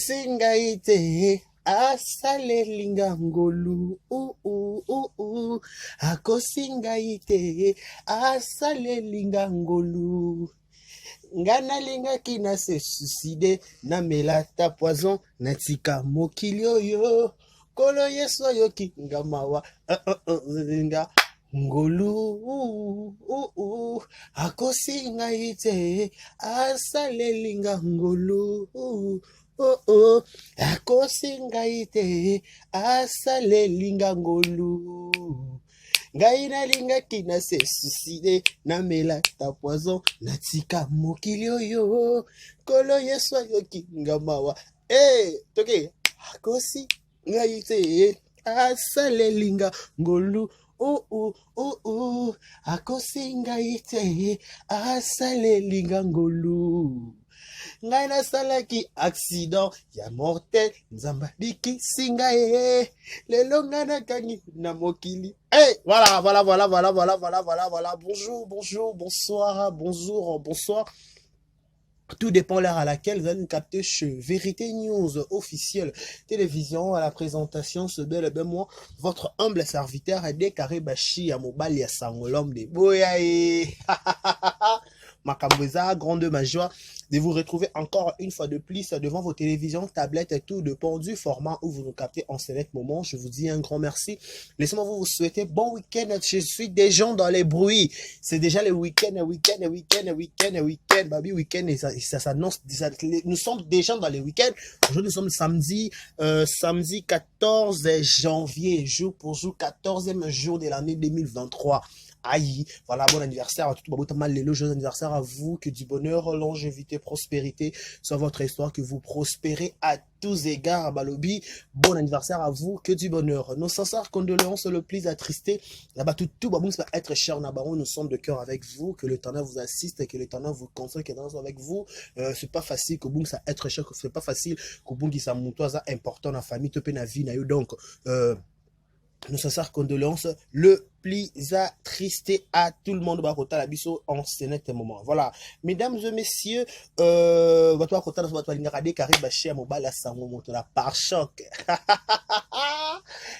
akosinga ite asalelinga ngolu akosinga ite asalelinga ngolu ngana linga kina se suicide na melata poison natika mokili oyo kolo yeso yoki ngamawa nga ngolu akosinga ite asalelinga ngolu akosinga ite asalelinga ngolu ngai nalingaki na se suicide namelata poison natika mokili oyo kolo yeso ayoki ngamawa toke akosi ngai te asalelinga ngolu akosi ngai te asalelinga ngolu ngai nasalaki accident ya mortel nzamba bikisi ngai lelo ngai nakangi na mokili. Voilà. Bonjour. Tout dépend l'heure à laquelle vous allez nous capter chez Vérité News officielle télévision. À la présentation, ce bel et bien moi, votre humble serviteur Décaré Bachi à Mobali à Sangolom de Boyae. Makambouza, grande ma joie de vous retrouver encore une fois de plus devant vos télévisions, tablettes et tout dépend du format où vous nous captez en ce moment. Je vous dis un grand merci. Laissez-moi vous souhaiter bon week-end. Je suis déjà dans les bruits. C'est déjà le week-end. Baby, week-end, et ça s'annonce. Nous sommes déjà dans les week-ends. Aujourd'hui, nous sommes samedi 14 janvier, jour pour jour, 14e jour de l'année 2023. Aïe, voilà, bon anniversaire à tout le monde, joyeux anniversaire à vous, que du bonheur, longévité, prospérité soit votre histoire, que vous prospérez à tous égards, Balobi, bon anniversaire à vous, que du bonheur. Nos sincères condoléances, le plus attristé, là-bas tout va être cher, nous sommes de cœur avec vous, que l'Éternel vous assiste, que l'Éternel vous console, que l'Éternel soit avec vous. C'est pas facile que ça être cher, c'est pas facile que ça monte important dans la famille, te peine la vie, donc nos sincères condoléances, le plus attristé à tout le monde bakota la biso en ce moment. Voilà, mesdames et messieurs, votre kota na votre ligne radio Carré Bachi à Mobala Sango moto la par choc.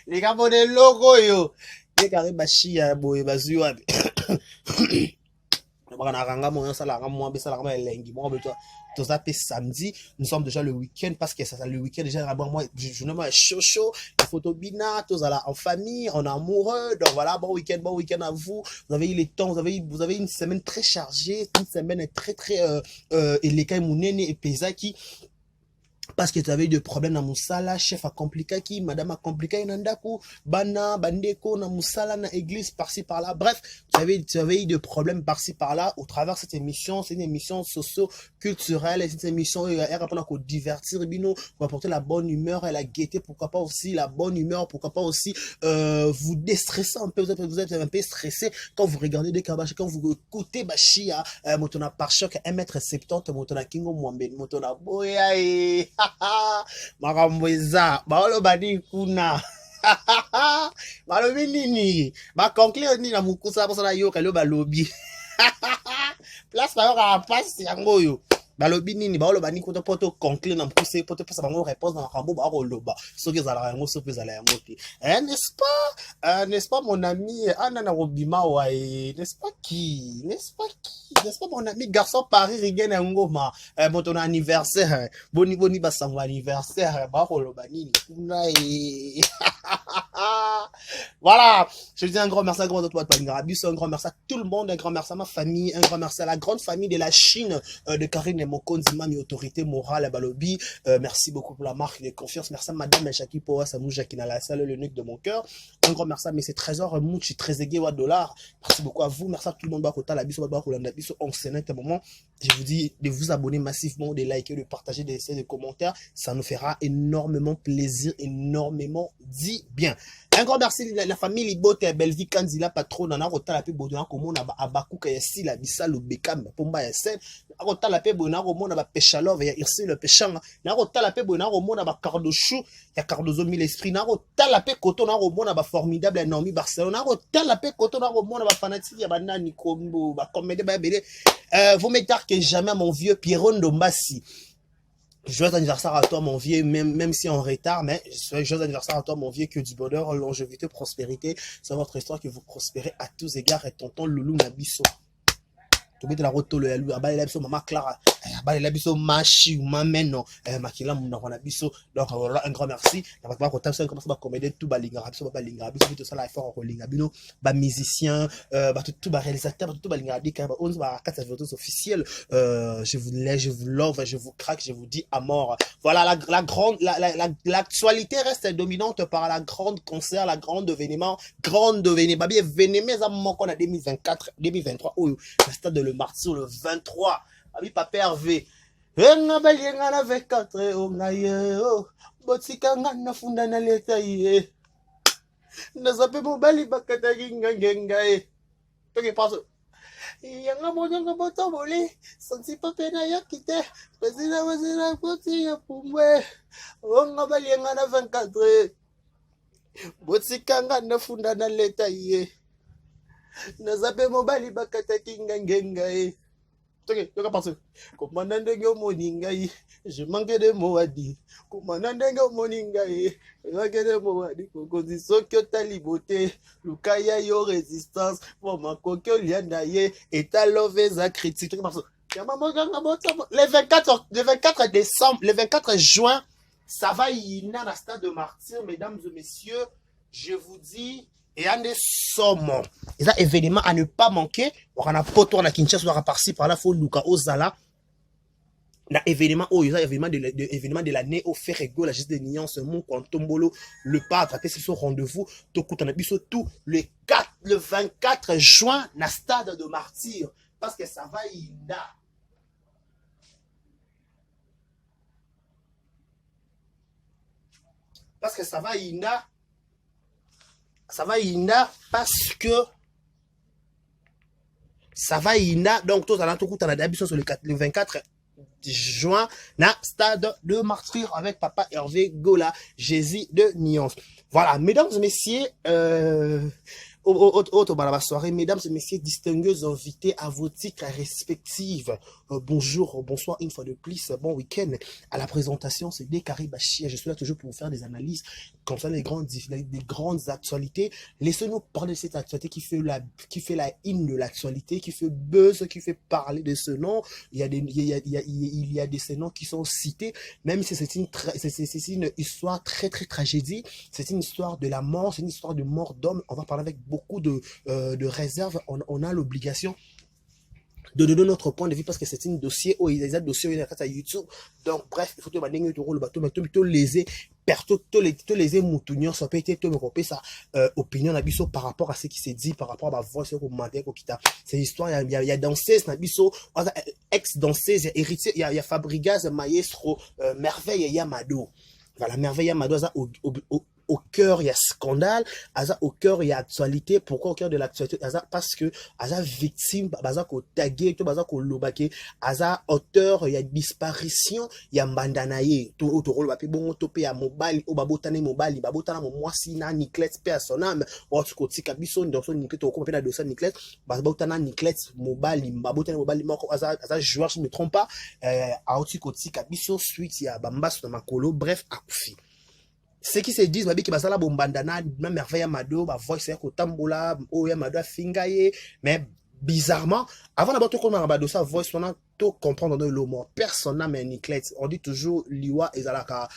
Les gars bon logo yo. Les Carré Bachi à boye bazua. Samedi, nous sommes déjà le week-end parce que ça le week-end déjà moi je me chaud photo bina tous en famille en amoureux donc voilà bon week-end à vous. Vous avez eu le temps, vous avez une semaine très chargée, une semaine très et les cas et Pesaki parce que tu avais eu des problèmes dans Moussala, chef a compliqué qui, madame a compliqué nandaku, bana, bandeko, na Moussala, na église, par-ci, par-là. Bref, tu avais eu des problèmes par-ci, par-là, au travers de cette émission. C'est une émission socio-culturelle, c'est une émission, elle répond à divertir, bino, pour apporter la bonne humeur et la gaieté, pourquoi pas aussi la bonne humeur, pourquoi pas aussi, vous déstresser un peu, vous êtes un peu stressé quand vous regardez des kabashi, quand vous écoutez Bachia, motona par choc, 1m70, motona kingo mwambe, motona boyae. Maramboza baolo badi kuna balobi nini ba conclure ni na mukusa bosa na yo kalo balobi place ba yo ka passe yango yo balobi nini baolo bani ko to poto conclure na mukusa poto pesa bango réponse na kambo ba roloba soki ezala yango soki ezala yango te n'est-ce pas mon ami Anana Robima wae n'est-ce pas mon ami garçon Paris Rigen Ngoma mon anniversaire boni basango anniversaire ba roloba nini kuna voilà, je dis un grand merci à un grand merci à tout le monde, un grand merci à ma famille, un grand merci à la grande famille de la Chine de Karine Mokonzi, ma autorité morale à Balobi. Merci beaucoup pour la marque de confiance. Merci à madame Jackie Poa Samouja qui n'a la salle le nuque de mon cœur. Un grand merci à mes trésors Mouchi très aigué wa dollar. Merci beaucoup à vous. Merci à tout le monde bakota la biso bakolanda biso en ce moment. Je vous dis de vous abonner massivement, de liker, de partager, de laisser des commentaires, ça nous fera énormément plaisir, énormément dit bien. Un grand merci la famille Libote Belvi Kanzila patron na rota la pe bodona komona abakuka ya sila bisalo bekam pomba ya sen rota la pe bodona komona ba pechalov ya irsi le pechanga na rota la pe bodona komona ba cardochou ya cardozo mille esprit na rota la pe koto na komona ba formidable énorme Barcelone na rota la pe koto na komona ba fanatique ya banani kombo ba comédie ba belé vous m'étarquez jamais mon vieux Pierron Dombassi. Joyeux anniversaire à toi, mon vieux, même si en retard, mais joyeux anniversaire à toi, mon vieux, que du bonheur, longévité, prospérité. C'est votre histoire que vous prospérez à tous égards et tonton Loulou Nabiso. Tobete la roto le yalu abale la biso mama Clara abale la biso machi ou mameno makila muna wana biso donc un grand merci na ba ko tapsa comme ça ba comédie tout ba linga biso ba linga biso tout ça la effort ko linga bino ba musicien ba tout ba réalisateur tout ba linga dika ba onze ba quatre virtuoses officielles je vous lève je vous love je vous craque je vous dis à mort voilà la grande l'actualité reste dominante par la grande concert la grande événement babi événement ça mon qu'on a 2024 2023 oh le stade de le martyr le 23 abi papa Hervé nga balinga na 24 o ngaye o botika nga na funda na leta ye na zape mobali bakata ngenga e toke paso yanga monanga boto boli santi papa na yakite bazina koti ya pumbwe o nga balinga na 24 botika nga na funda na leta ye na zape mobali bakata ngenga e toke toka paso komanda ndenge omoni ngai je manque de mots à dire komanda ndenge omoni ngai je manque de mots à dire kokozi soki otali bote luka ya yo résistance po makoki olianda ye etalove eza critique toke paso le 24 décembre le 24 juin ça va yina na stade de martyr mesdames et messieurs je vous dis et un des sommons. Et ça, événement à ne pas manquer. On a poto na Kinshasa, on a par-ci, par-là, faut Luka Ozala. Na événement, oh, il événement de l'année au Ferrego, la geste de nuance, mon Quantombolo, le pas attraper ce rendez-vous. Tout on a vu tout le 24 juin, na stade de martyr. Parce que ça va ina. Parce que ça va ina. Ça va ina parce que ça va ina donc tous allons tout coup à la sur le 24 juin na stade de martyr avec papa Hervé Gola Jésus de Nuance. Voilà, mesdames et messieurs, soirée, mesdames et messieurs, distingués invités à vos titres respectifs. Bonjour, bonsoir, une fois de plus, bon week-end. À la présentation, c'est Dekari Bachir. Je suis là toujours pour vous faire des analyses concernant les grandes actualités. Laissez-nous parler de cette actualité qui fait la hymne de l'actualité, qui fait buzz, qui fait parler de ce nom. Il y a des noms qui sont cités, même si c'est une histoire très tragédie. C'est une histoire de la mort, c'est une histoire de mort d'homme. On va parler avec beaucoup de réserve. On a l'obligation de donner notre point de vue parce que c'est un dossier où il y a des dossiers à YouTube. Donc bref, il faut que tu aies le bateau, mais tu léser les moutunions, ça peut être me sa opinion nabiso par rapport à ce qui s'est dit, par rapport à ma voix sur commentaire kokita. C'est l'histoire, il y a danseuse nabiso, ex danseuse, il y a héritier, il y a Fabregas, maestro, merveille Yamado. Voilà, merveille Yamado ça au cœur, il y a scandale, au cœur, il y a actualité. Pourquoi au cœur de l'actualité? Parce que, victime, ko tagué, ko lobake, auteur, il y a disparition, il y a mbandanaye, to rôle bapi bon topé à mobile, au babotane mobile, babotana mo mwasi na Niclet, personne, ou ko tika bison, dans son Niclet, au compé na dosa Niclet, babotana Niclet, mobile, babotane mobile, moko, joueur, je me trompe pas, a oti ko tika bison, suite, il y a bambas na makolo, bref, akufi. Ceux qui se disent que basala bombandana même merveille Amado ba voice ya kotambola o ya Amado fingaye mais bizarrement avant d'abord tout comme Amado ça voice on a tout comprendre dans le mot personne n'a mais Niclet on dit toujours liwa ezalaka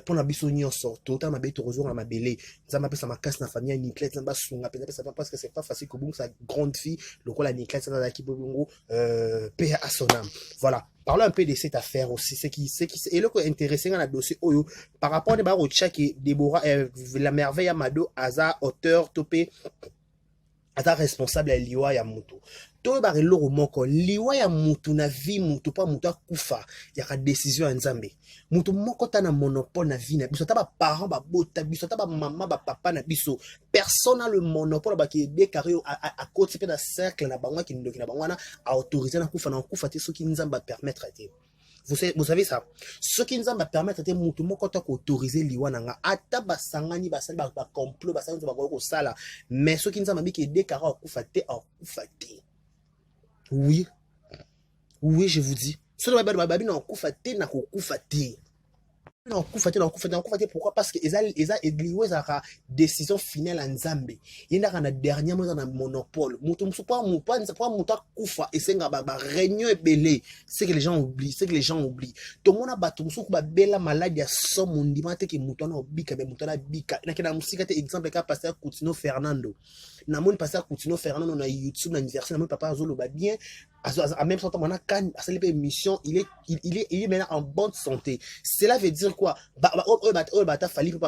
pour na biso nyonso tout temps mabe to rezo na mabele ça m'appelle ça ma casse na famille Niclet ça ba sunga peut-être parce que c'est pas facile que bon sa grande fille le quoi la Niclet ça dans l'équipe bongo paix à son âme. Voilà. Parlons un peu de cette affaire aussi, et le qui est intéressant dans le dossier Oyo, par rapport à au chat qui Déborah, la merveille Amado, Aza, auteur, topé, Aza responsable à Liwa Yamutu. Tout le loro moko, Liwa Yamutu na vie mutu pas mutu kufa, y a décision en Zambie. Mutu moko ta na monopole na vie na biso, ta ba parent ba bota biso, ta ba maman ba papa na biso. Personne n'a le monopole ba qui décarré à côté de cercle na bangwa qui ndoki na bangwana a autorisé na kufa te ce qui nous va permettre de vous savez ça, ce qui nous va permettre de mutu moko ta autoriser liwa nanga ata basangani basali ba complot basali ba ko sala mais ce qui nous va qui décarré a kufa te. Oui, je vous dis, Soki babi na okufa te na kokufa te. Non, pourquoi? Parce que ils ont décision finale en Zambie. Il y a un dernier monopole. Et c'est réunion et belé. C'est que les gens oublient. Tout le monde a battu une belle maladie à son monde. Que Moutona Bika, Moutona Bika. Il y a un exemple qui a passé à Coutinho Fernando. Na mon passé à Coutinho Fernando na YouTube, na anniversaire, na mon papa Zolo ba bien. En même temps, on a quand à cette émission, il est maintenant en bonne santé. Cela veut dire quoi?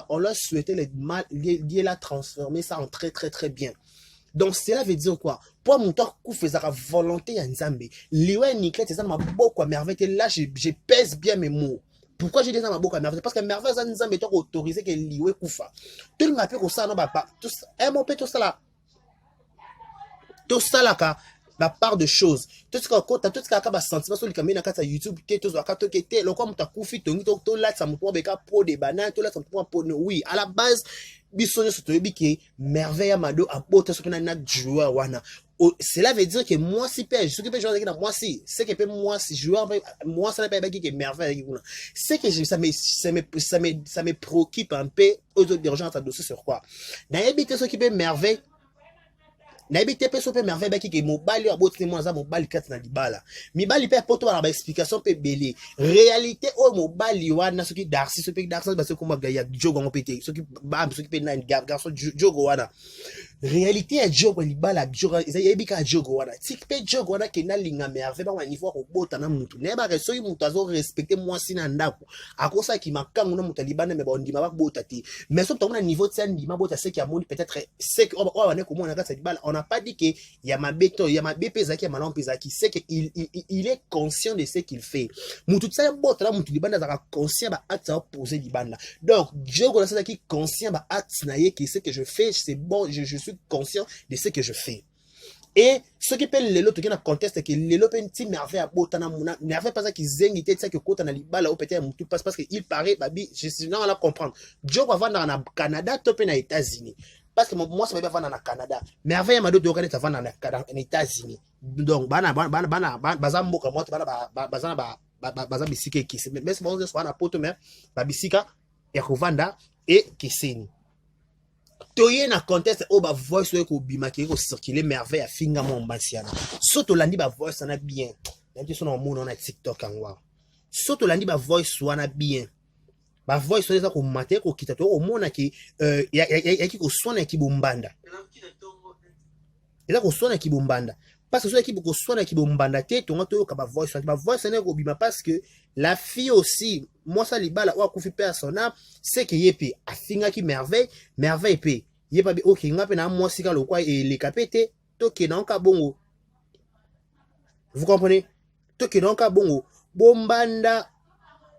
On leur souhaitait le mal, il l'a transformé ça en très très très bien. Donc cela veut dire quoi? Pour mon temps, coup faisait la volonté en Zambie. Liwe Niklet, c'est ça m'a beaucoup à merveille. Là, je pèse bien mes mots. Pourquoi j'ai dit ça m'a beaucoup à merveille? Parce que merveille, ça nous a autorisé que Liwe Koufa. Tout le monde a fait ça, non, bah, tout ça, tout ça là. Tout ça là, la part de choses tout ce qui a sentiment sur le caméra na YouTube que tout ça que était le comme ta kufi to là ça me pour beka pour des bananes to là ça me pour oui à la base bisonyo surtout que merveille amado apota ce que na joueur wana. Cela veut dire que moi si père ce que peut jouer moi si c'est que moi si joueur moi ça n'est pas que merveille c'est que ça me préoccupe un peu aux autres dirigeants à dossier sur quoi dans habiter ce qui peut merveille na ebite pe so pe merveille ba ki ke mobali aboti mo za mobali kati na libala mibali pe poto ba explication pe belé réalité o mobali wana soki darsi so pe darsi ba se ko ya jogo ngo pété soki ba soki pe na garçon jogo wana réalité ya jogo libala jogo ezayebika jogo wana tik pe jogo wana ke na linga merveille ba wa niveau ko bota na mutu ne ba reso yi mutu azo respecter moi sina ndako akosa ki makangu na mutu libana me ba ndima ba bota ti mais so to na niveau tsa ndima bota c'est ki amoni peut-être c'est que o wana ko mona kati libala on n'a pas dit que y a ma béton, y a ma BP zaki, ma lampe zaki, c'est qu'il est conscient de ce qu'il fait. Moutou tsa bota là, moutou libanda zaka conscient ba acte à poser libanda. Donc Dieu connaît ça qui conscient ba acte naie qui ce que je fais, c'est bon, je suis conscient de ce que je fais. Et ce qui peut l'élo tout qui na conteste que l'élo peut petit merveille à bota na mona, merveille pas ça qui zengi tête ça que kota na libala ou peut-être moutou parce que il paraît babi, je suis non à la comprendre. Dieu va vendre na Canada, top na États-Unis. Parce que moi, ça va vendre en Canada. Merveille m'a dit de regarder ça vendre en États-Unis. Donc, bazambo comme moi, bazam bisika qui c'est mais c'est bon de soit na poto mais bisika ya kovanda et kiseni. Toye na conteste o ba voice ko bimaki ko circuler merveille à finga mon basiana. Soto landi ba voice na bien. Landi so na mona na TikTok angwa. Soto landi ba voice wana bien. Ba voice ça ko maté ko kita to o mona ki ya ki ko sona ki bombanda eza ko sona ki bombanda parce que so ki ko sona ki bombanda te to ngato ka ba voice ne ko bima parce que la fille aussi moi ça libala wa ku fi persona c'est que yepi afinga ki merveille pe yepa bi OK ngape na moi sika lo kwa e le kapete to ke na ka bongo vous comprenez to ke na ka bongo bombanda.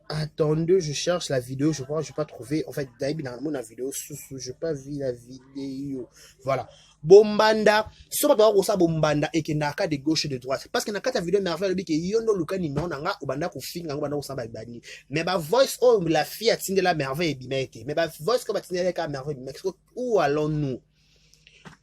Attendez, je cherche la vidéo, je crois que je n'ai pas trouvé. En fait, d'ailleurs, dans la vidéo, je n'ai pas vu la vidéo. Voilà. Bombanda. Si on va voir Bombanda et qu'il n'y a pas de gauche et de droite. Parce que dans la vidéo, merveille, il y a un ni non, ou banda ko finga, ou banda ko samba bani. Mais ma voice, oh, la fille a tenu la merveille, bimete. Mais ma voice, comme a tenu la merveille, où allons-nous?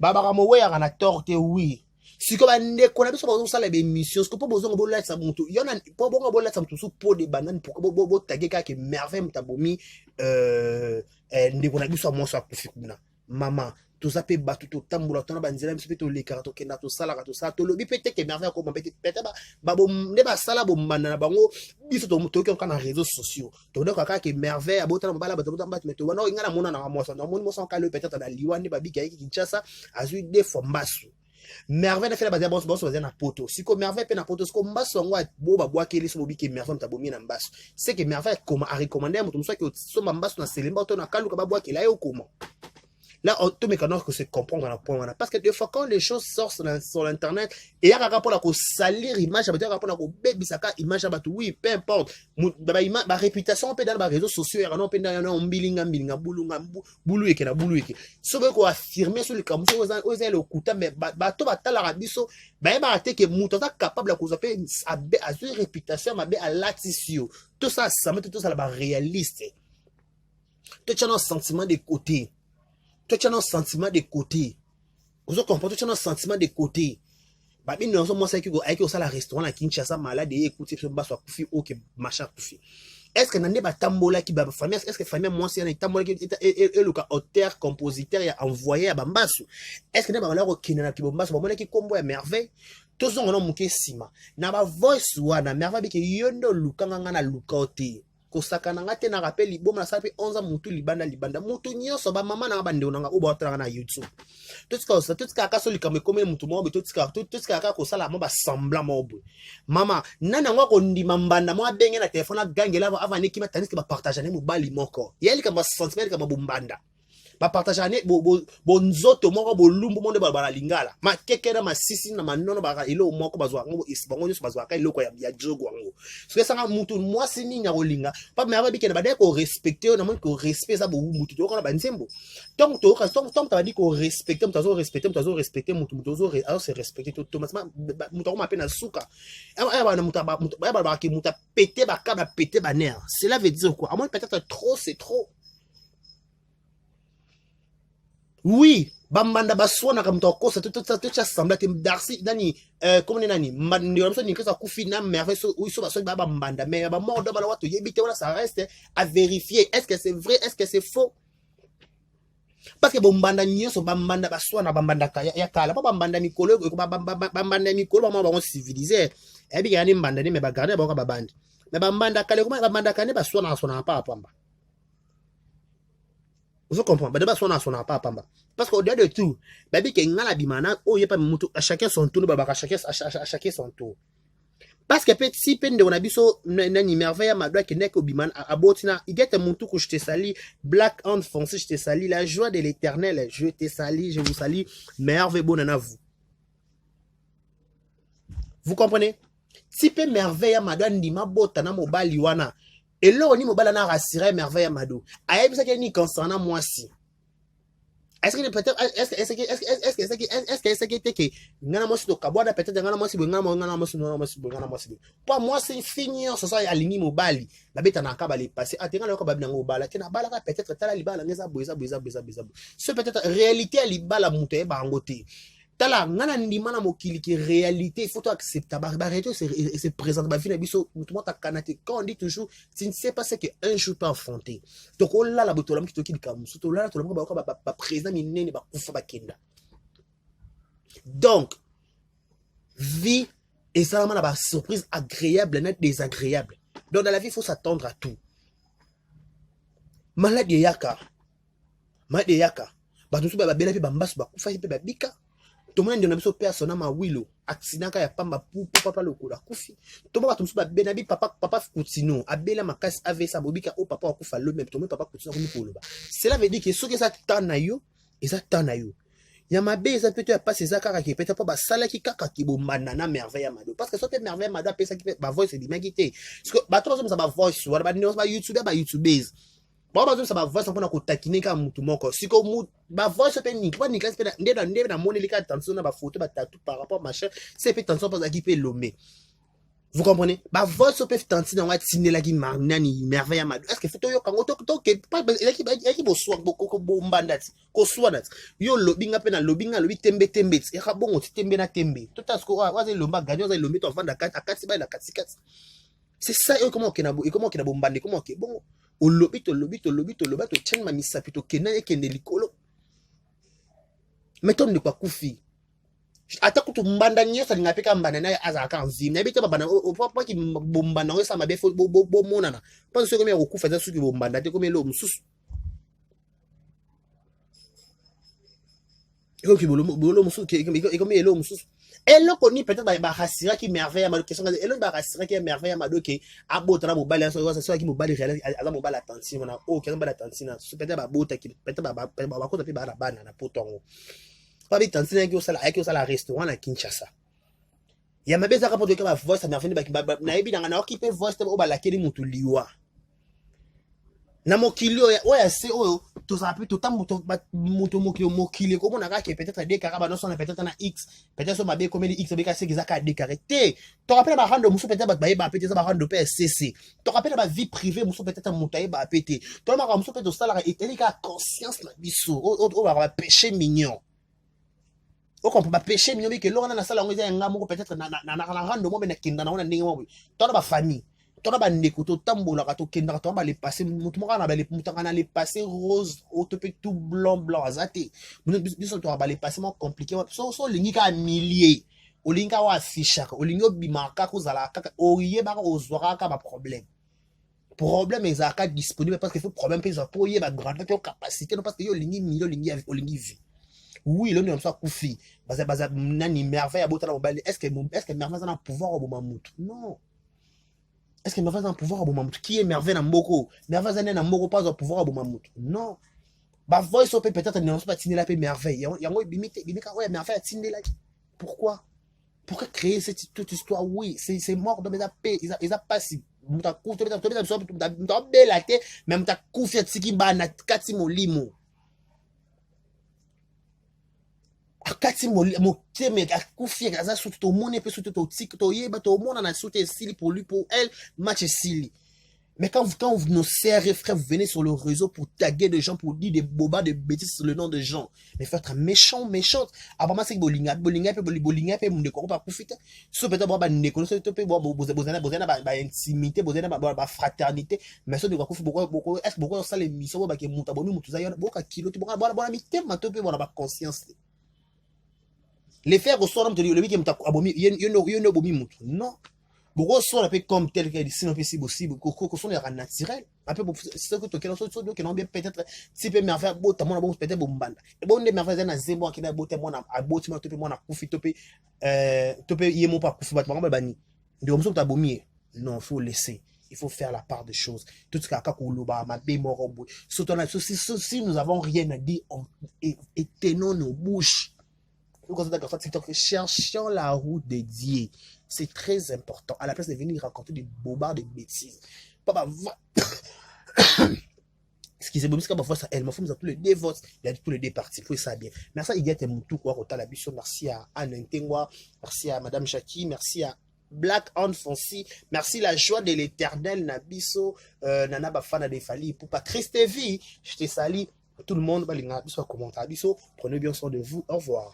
Baba Mowe a un tort, oui. Si comme on connaît pas sur ça les émissions, ce que pour besoin de ça monte. Il y en a pas bon de ça monte sous pot de banane pour que taguer que merveille tabomi ne connaît pas sur moi sur kufikuna. Maman, tout ça peut battre tout tamboula ton banzela même peut les cartes que na tout ça là tout ça to lobi peut-être que merveille comme peut-être ba bom ne ba sala bom banana bango biso to moto qui na réseaux sociaux. To donc ka que merveille abota na bala bato mais to wana ngana mona na moi ça na mona mo ka le peut-être na liwani ba bika ki Kinshasa azui des fombasu. Merveille na fait la base bon so na poto siko merveille pe na poto siko mbaso ngwa bo ba bwa keli so bobi ke merveille tabomi na mbaso c'est que merveille comment a recommander moto so que so mbaso na selemba to na kaluka ba bwa kela yo comment là tout mécanique que c'est comprendre na point parce que des fois quand les choses sortent sur l'internet et y a rapport à salir image à rapport à baby saka image à oui peu importe ba réputation pe dans les réseaux sociaux et non pe dans mbilinga bulu eke na bulu eke so ko affirmer sur le camp aux le kuta mais ba to ba tala rabiso ba te que muto ta capable à cause à une réputation ma à latitio tout ça met tout ça la réaliste tu as un sentiment de côté. Toi, tu as un sentiment de côté. Vous comprenez? Tu as un sentiment de côté. Bah, bien, non, moi, c'est que au sala restaurant, à Kinshasa, malade, et écoutez, ce bas soit koufi, ok, machin koufi. Est-ce que nande ba tambola qui ba famille, est-ce que famille, moi, c'est un tambola qui est le cas auteur, compositeur, il a envoyé à Bambasu. Est-ce que nande ba là, ok, nana qui Bambasu, ba mona qui combo à merveille, tous on a mouké sima. Na ba voice wana, merveille, que yondo lukanga na lukaote. Kosaka nanga te na rappel liboma na sapi 11 mutu libanda mutu nyonso ba mama na bande onanga o ba na YouTube tout ce ka so likame comme mutu mo tout ce ka ko sala mo ba semblant mo bo mama nana ngo ko ndima mbanda mo abenge na téléphone agangela avant neki ma tandis que ba partager ne mo bali moko yeli ka ba sentiment ka ba bumbanda ba partager ne bo nzoto moko bo lumbu monde ba bala lingala ma kekera ma sisi na manono ba ilo moko bazwa ngo isbango nyo bazwa ka iloko ya jogo ngo so que ça mutu moi sini nya rolinga pas mais abi kena ba de ko respecter na mo ko respect ça bo mutu to ko na ba nsembo donc to ka tom ta di ko respecter mutu zo respecter mutu zo alors c'est respecter tout automatiquement mutu ko ma pe na suka ba na mutu ba ki mutu péter ba ka ba péter ba nerf cela veut dire quoi à moins peut-être trop c'est trop. Oui, bambanda baswana comme to kosa tout ça semble que Darcy nani comme nani ndio mso ni kesa kufina merveille so oui so baswa bambanda mais ba mordo bala watu yebite wala ça reste à vérifier est-ce que c'est vrai est-ce que c'est faux parce que bombanda nyonso bambanda baswana bambanda ya kala pas bambanda mikolo bambanda mikolo ba ba civilisé et bi yani mbanda ni me ba garder ba ba bandi mais bambanda kale kuma bambanda kane baswana sona pas pamba. Vous comprenez? Bah, son pas pamba. Parce qu'au-delà de tout, baby qui ngala bimana, oh y'a pas mutu, à chacun son tour, à chacun son tour. Parce que si peine de on a biso nani merveille à ma doigt qui n'est qu'au biman à botina, il get un mutu que je te sali, black hand foncé, je te sali, la joie de l'éternel, je te sali, je vous sali, merveille bonne à vous. Vous comprenez? Si pe merveille à ma doigt ni ma botana mobali wana. Et là, on dit mobile na rassurer merveille Amado. Aïe, ça qui ni concernant moi si. Est-ce que peut-être est-ce que que ngana mo si to kabwada peut-être ngana mo si ngana mo si pour moi c'est fini ça ça aligné mobile la beta na ka bali passer atenga le ko babina ngobala tena bala ka peut-être tala libala ngeza boza ce peut-être réalité libala muto e bangote tala ngana ndimana mokili ki réalité il faut accepter ba réalité c'est présent ba vie na biso tout le monde ta kanate quand on dit toujours tu ne sais pas ce que un jour peut affronter donc on là la botolam ki to ki kamusu to là to ba président minene ba kufa ba kenda donc vie et ça na ba surprise agréable net désagréable donc dans la vie il faut s'attendre à tout maladie yaka ba tout ba bela pe ba mbasu ba kufa pe ba bika. Tout le monde a dit personne ma wilo accident ka ya pamba pou papa lokola kufi to ba tumsu ba benabi papa kutino abela makasi ave sa bobika o papa akufa le même to me papa kutino ko mikolo ba cela veut dire que ce que ça tana yo et ça tana yo ya mabe ça peut être pas ces akara qui peut être pas ba sala ki kaka ki bo manana merveille amado parce que ça peut merveille amado pesa ki ba voice di magité parce que ba to ça ba voice wala ba YouTubers bon bah ça va voir ça pour nous taquiner comme tout mon corps si comme bah voir ce pays pas ni classe ndé na moneli ka attention na ba photo ba tatou par rapport machin c'est peut attention pour équiper l'homme vous comprenez bah voir ce peut tenter dans watine la qui marnani merveille amado est-ce que photo yo kango to que pas qui bo soir beaucoup bombandati ko soir yo lobinga pe na lobinga lobi tembe et ka bon tembe na tembe tout à ce que wa ze lomba gagnant za lombi to vendre à 4 ba na 4 c'est ça comment qu'on a bombardé comment que bon au lobby to tchen ma misapi to kena e kende likolo meton de kwa kufi ata kutu mbanda nyesa lingapeka mbanda na azaka nzim na bita babana o papa ki bombanda ngesa mabe fo bo monana pas ce que me okufa za suki bombanda te comme lo mususu eko ki bolo mususu ke comme lo mususu et là qu'on y peut-être ba rasira qui merveille ma question et là ba rasira qui merveille ma doke abota na mobile ça qui mobile réel à mobile attention na o qui ba attention na peut-être ba bota qui peut-être ba ko tapi ba bana na potongo pas bi attention qui au sala restaurant na Kinshasa ya mabeza ka potoka ba voice na fini ba na ebi na occupé voice o ba la keli mutu liwa na mokili oya se oyo to ça peut tout mutu mokili comme on a que peut-être des caraba non son peut-être na x peut-être so mabe comme x be ka se gizaka décarité to rappelle ba rando musu peut-être ba pété ça ba rando PSCC to rappelle ba vie privée musu peut-être mutaye ba pété to ma musu peut-être ça la et ka conscience na biso o ba péché mignon on comprend pas péché minyo que l'on a na sala ngoza nga moko peut-être na rando mo na kinda na ona ndenge mo to na ba famille to na ba ndeko to tambola ka to kinda to ba les passer mutu mo kana ba les mutu kana les passer rose autopique tout blanc azate biso to ba les passer mo compliqué so lingi ka millier olinga wa afficha olingo bimaka ko zala kaka oye ba ko zora ka ba problème ezaka disponible parce que faut problème pe za pour y ba grande capacité non parce que yo lingi million lingi vie. Oui, l'on est comme Koufi. Baza nani merveille à bout de est-ce que merveille a un pouvoir au Mamout? Non. Est-ce que merveille a un pouvoir au Mamout? Qui est merveille dans Moko? Merveille n'a Moko pas un pouvoir au Mamout? Non. Bah voice peut-être ne pas tiner la paix merveille. Il y a un bimite ouais merveille à tiner la. Pourquoi? Pourquoi créer toute histoire? Oui, c'est mort dans mes paix. Ils a pas si muta Koufi muta belle la tête, mais muta Koufi tiki ba na kati molimo. Akati mo teme akufi kaza surtout to mone pe surtout to tik to yeba to mona na surtout sili pour lui pour elle match sili. Mais quand nos sœurs et frères vous venez sur le réseau pour taguer des gens pour dire des bobas de bêtises sur le nom de gens, mais faut être méchante. Après moi c'est bolinga pe monde ko pas profiter. So peut-être ba ndeko so to pe bozana ba intimité bozana ba fraternité, mais so de ko beaucoup est-ce beaucoup ça les missions ba ke muta bomi mutu za yo boka kilo ti bona mi tema to pe bona ba conscience. Les faire ressortir le week-end abomi yo bomi mutu non beaucoup sont un peu comme tel que ici non possible que sont les naturels un peu c'est que quelqu'un soit que non bien peut-être si peut merveille beau ta bon peut-être bombanda et bon des merveilles na zebo qui na beauté moi na beauté moi topé moi na kufi topé yemo pas kufi bat moi bani de comme ça tu abomi non faut laisser. Il faut faire la part des choses. Tout ce si nous avons rien à dire, et tenons nos bouches. Cherchons la route dédiée. C'est très important. À la place de venir raconter des bobards, des bêtises. Excusez-moi, parce que parfois ça, elle m'a fait tous les deux votes, il y a tous les deux partis. Pour ça bien. Merci à Iguette Moutou, merci à Anne Ntengwa, merci à Madame Chaki, merci à Black on Fonsi, merci la joie de l'éternel Nabiso, Nana Bafana de Fali, pour pas Christ vie, je te salue, tout le monde, prenez bien soin de vous, au revoir.